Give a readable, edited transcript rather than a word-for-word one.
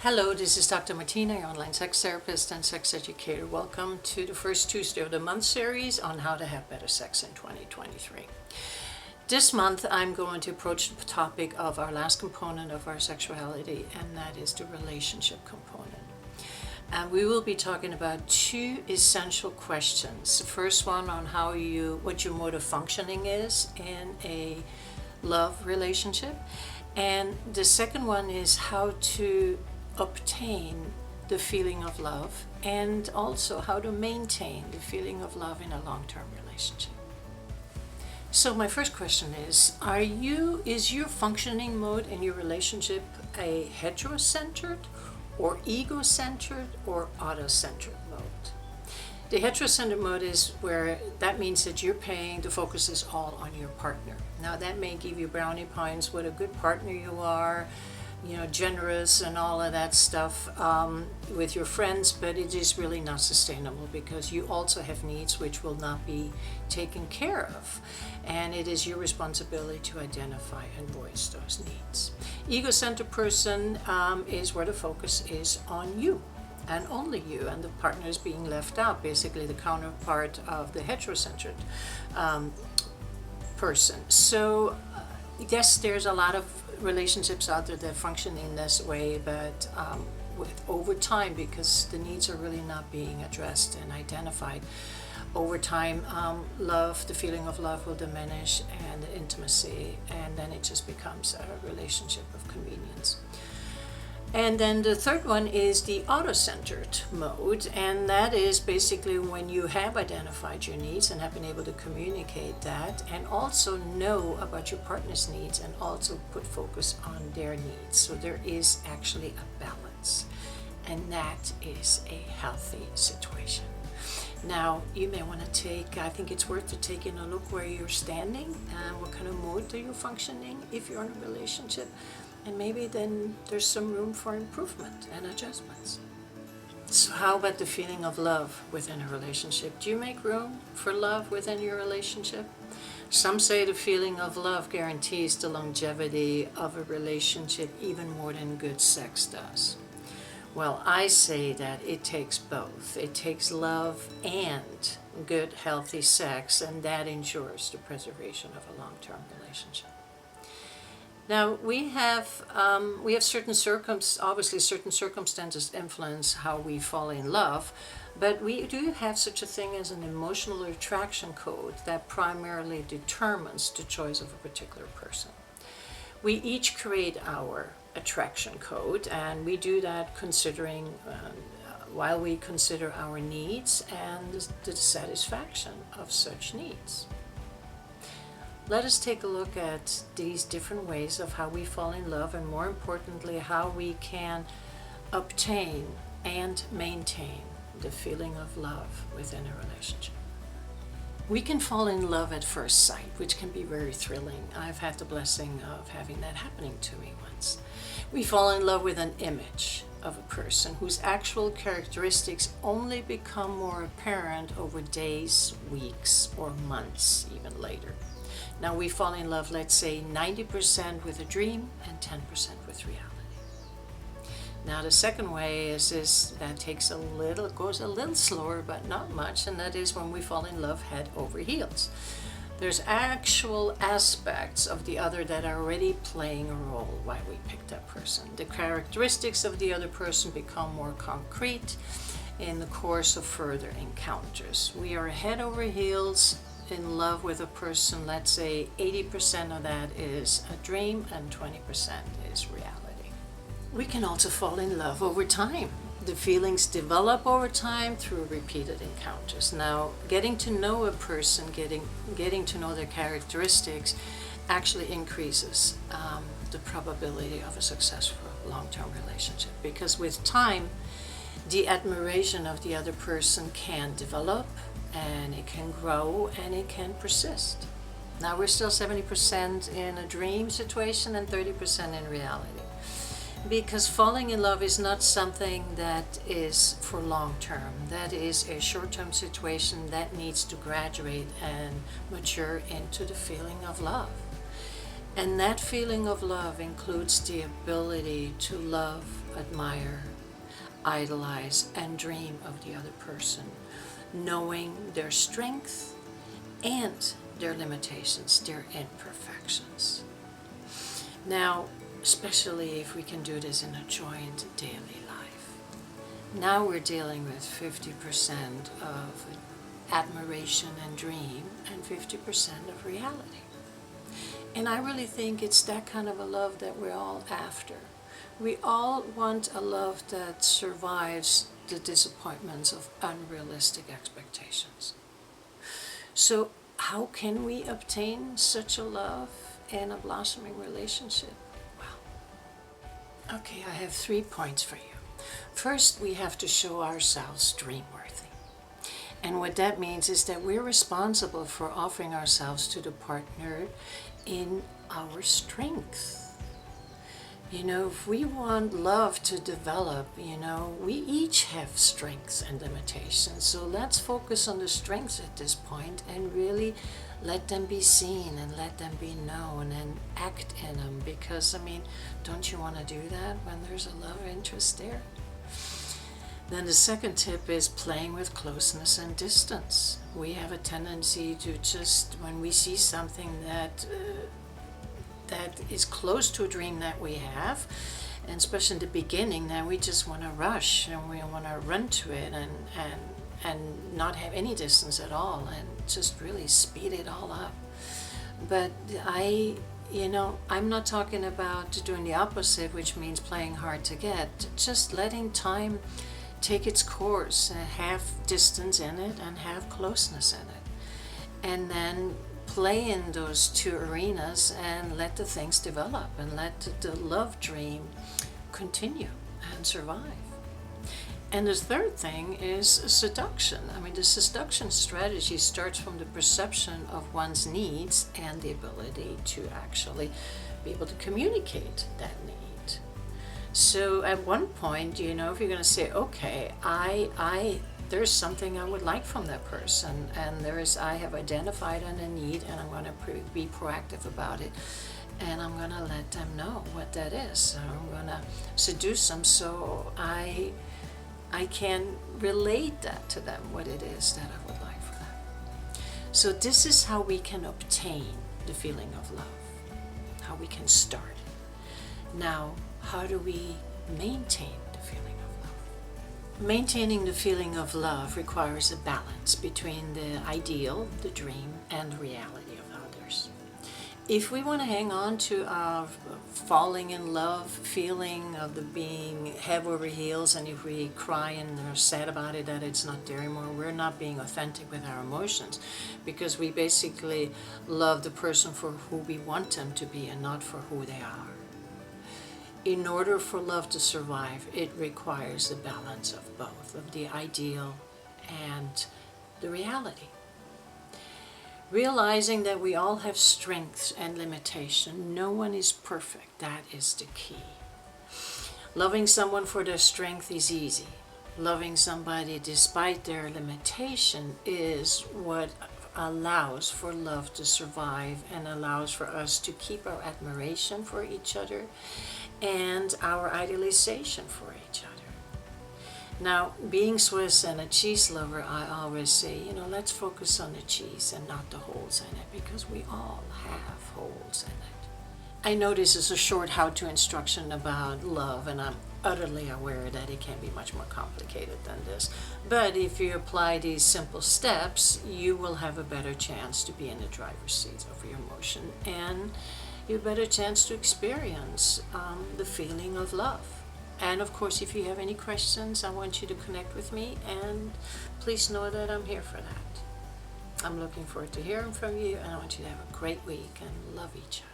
Hello, this is Dr. Martina, your online sex therapist and sex educator. Welcome to the first Tuesday of the month series on how to have better sex in 2023. This month, I'm going to approach the topic of our last component of our sexuality, and that is the relationship component. And we will be talking about two essential questions. The first one on what your mode of functioning is in a love relationship. And the second one is how to obtain the feeling of love and also how to maintain the feeling of love in a long-term relationship. So my first question is your functioning mode in your relationship a heterocentered or ego-centered or auto-centered mode? The heterocentered mode is where that means that the focus is all on your partner. Now that may give you brownie points what a good partner you are, generous and all of that stuff with your friends, but it is really not sustainable because you also have needs which will not be taken care of. And it is your responsibility to identify and voice those needs. Ego-centered person is where the focus is on you and only you, and the partner is being left out, basically the counterpart of the heterocentered person. So yes, there's a lot of relationships out there that function in this way, but over time, because the needs are really not being addressed and identified, over time, the feeling of love will diminish and the intimacy, and then it just becomes a relationship of convenience. And then the third one is the auto-centered mode, and that is basically when you have identified your needs and have been able to communicate that and also know about your partner's needs and also put focus on their needs. So there is actually a balance, and that is a healthy situation. Now, you may want to I think it's worth taking a look where you're standing and what kind of mode are you functioning if you're in a relationship. And maybe then there's some room for improvement and adjustments. So how about the feeling of love within a relationship? Do you make room for love within your relationship? Some say the feeling of love guarantees the longevity of a relationship even more than good sex does. Well, I say that it takes both. It takes love and good, healthy sex, and that ensures the preservation of a long-term relationship. Now, we have certain circumstances influence how we fall in love, but we do have such a thing as an emotional attraction code that primarily determines the choice of a particular person. We each create our attraction code, and we do that while we consider our needs and the satisfaction of such needs. Let us take a look at these different ways of how we fall in love, and more importantly, how we can obtain and maintain the feeling of love within a relationship. We can fall in love at first sight, which can be very thrilling. I've had the blessing of having that happening to me once. We fall in love with an image of a person whose actual characteristics only become more apparent over days, weeks, or months, even later. Now we fall in love, let's say 90% with a dream and 10% with reality. Now the second way is that goes a little slower, but not much, and that is when we fall in love head over heels. There's actual aspects of the other that are already playing a role why we picked that person. The characteristics of the other person become more concrete in the course of further encounters. We are head over heels in love with a person. Let's say 80% of that is a dream and 20% is reality. We can also fall in love over time. The feelings develop over time through repeated encounters. Now, getting to know a person, getting to know their characteristics actually increases the probability of a successful long-term relationship, because with time, the admiration of the other person can develop, and it can grow, and it can persist. Now we're still 70% in a dream situation and 30% in reality. Because falling in love is not something that is for long term. That is a short-term situation that needs to graduate and mature into the feeling of love. And that feeling of love includes the ability to love, admire, idolize, and dream of the other person, knowing their strength and their limitations, their imperfections. Now, especially if we can do this in a joint daily life. Now we're dealing with 50% of admiration and dream and 50% of reality. And I really think it's that kind of a love that we're all after. We all want a love that survives the disappointments of unrealistic expectations. So how can we obtain such a love in a blossoming relationship? Well, okay, I have 3 points for you. First, we have to show ourselves dream-worthy. And what that means is that we're responsible for offering ourselves to the partner in our strength. You know, if we want love to develop, you know, we each have strengths and limitations. So let's focus on the strengths at this point and really let them be seen and let them be known and act in them. Because, I mean, don't you want to do that when there's a love interest there? Then the second tip is playing with closeness and distance. We have a tendency to just, when we see something that is close to a dream that we have, and especially in the beginning, that we just want to rush and we want to run to it and not have any distance at all and just really speed it all up. But I'm not talking about doing the opposite, which means playing hard to get, just letting time take its course and have distance in it and have closeness in it. And then play in those two arenas and let the things develop and let the love dream continue and survive. And the third thing is seduction. I mean, the seduction strategy starts from the perception of one's needs and the ability to actually be able to communicate that need. So at one point, if you're going to say, okay, there's something I would like from that person, and I have identified a need, and I'm going to be proactive about it, and I'm going to let them know what that is. So I'm going to seduce them so I can relate that to them, what it is that I would like for them. So this is how we can obtain the feeling of love, how we can start. Now, how do we maintain the feeling of love? Maintaining the feeling of love requires a balance between the ideal, the dream, and the reality of others. If we want to hang on to our falling in love feeling of the being head over heels, and if we cry and are sad about it that it's not there anymore, we're not being authentic with our emotions, because we basically love the person for who we want them to be and not for who they are. In order for love to survive, it requires a balance of both, of the ideal and the reality. Realizing that we all have strengths and limitation, no one is perfect, that is the key. Loving someone for their strength is easy. Loving somebody despite their limitation is what allows for love to survive and allows for us to keep our admiration for each other and our idealization for each other. Now, being Swiss and a cheese lover, I always say, let's focus on the cheese and not the holes in it, because we all have holes in it. I know this is a short how-to instruction about love, and I'm utterly aware that it can be much more complicated than this. But if you apply these simple steps, you will have a better chance to be in the driver's seat of your emotion, and you have a better chance to experience the feeling of love. And of course, if you have any questions, I want you to connect with me, and please know that I'm here for that. I'm looking forward to hearing from you, and I want you to have a great week and love each other.